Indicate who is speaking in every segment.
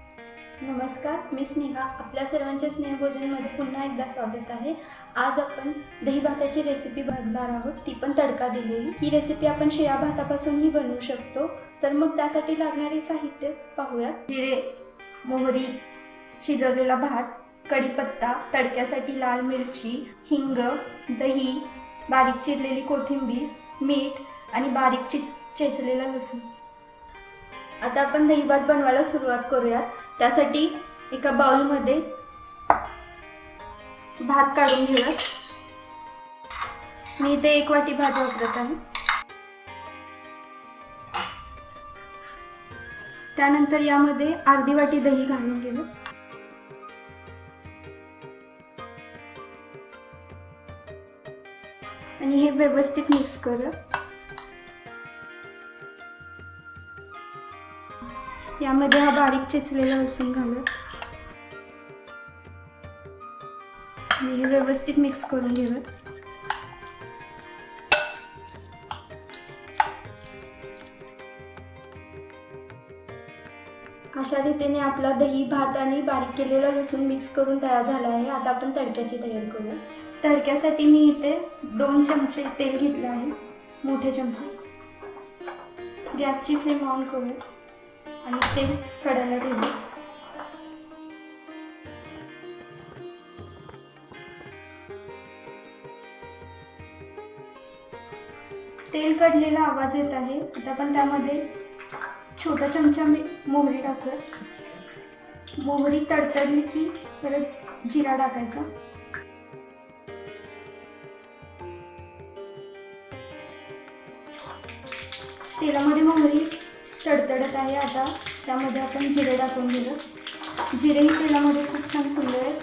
Speaker 1: नमस्कार, मी स्नेहा. आपल्या सर्वांच्या स्नेहभोजनमध्ये पुन्हा एकदा स्वागत आहे. आज आपण दही भाताची रेसिपी बनवणार आहोत, ती पण तडका दिलेली. ही रेसिपी आपण शिळ्या भातापासूनही बनवू शकतो. तर मग त्यासाठी लागणारे साहित्य पाहूयात. जिरे, मोहरी, शिजवलेला भात, कढीपत्ता, तडक्यासाठी लाल मिरची, हिंग, दही, बारीक चिरलेली कोथिंबीर, मीठ आणि बारीक चेचलेला लसूण. आता आपण दही भात बनवायला सुरुवात करूयात. त्यासाठी एका बाउलमध्ये भात काढून घेऊयात. मी इथे 1 वाटी भात वापरत आहे. त्यानंतर यामध्ये अर्धी वाटी दही घालून घेऊ आणि हे व्यवस्थित मिक्स करूया. यामध्ये हा बारीक चेचलेला लसूण घालू आणि हे व्यवस्थित मिक्स करून घेऊ. अशा रीतीने आपला दही, भात आणि बारीक केलेला लसूण मिक्स करून तयार झाला आहे. आता आपण तडक्याची तयारी करूया. तडक्यासाठी मी इथे 2 चमचे तेल घेतले आहे, मोठे चमचे. गॅसची फ्लेम ऑन करूया आणि तेल कढायला ठेवू. तेल कढलेला आवाज येत आहे. आता आपण त्यामध्ये छोटा चमचा मोहरी टाकूया. मोहरी तडतडली की परत जिरा टाकायचा. तेलामध्ये मोहरी तडतडत आहे. आता त्यामध्ये आपण जिरे टाकून घेऊ. जिरे तेलामध्ये खूप छान फुलले आहेत.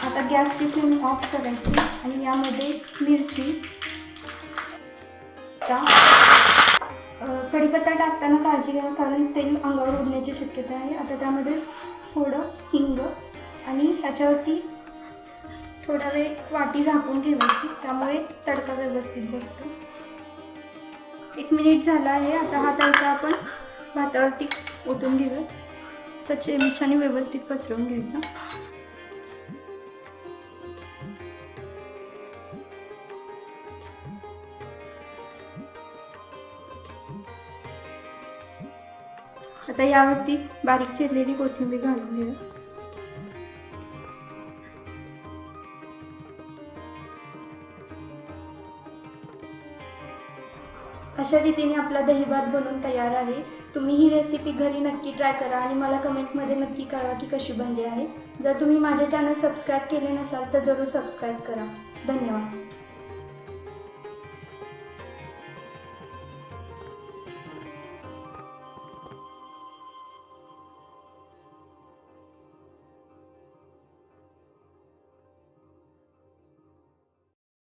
Speaker 1: आता गॅसची फ्लेम ऑफ करायची आणि यामध्ये मिरची, कढीपत्ता टाकताना काळजी घ्या, कारण तेल अंगावर उडण्याची शक्यता आहे. आता त्यामध्ये थोडं हिंग आणि त्याच्यावरती थोडा वेळ वाटी झाकून ठेवायची, त्यामुळे तडका व्यवस्थित बसतो. 1 मिनिट झाला आहे. आता हा तडका आपण भातावरती ओतून घेऊ. असं चमच्याने व्यवस्थित पसरवून घ्यायचं. आता यावरती बारीक चिरलेली कोथिंबीर घालून घेऊ. अशा रीतीने आपला दही भात बनवून तयार आहे. तुम्ही ही रेसिपी घरी नक्की ट्राय करा आणि मला कमेंटमध्ये नक्की कळवा की कशी बनली आहे. जर तुम्ही माझे चॅनल सबस्क्राईब केले नसाल तर जरूर सबस्क्राईब करा. धन्यवाद.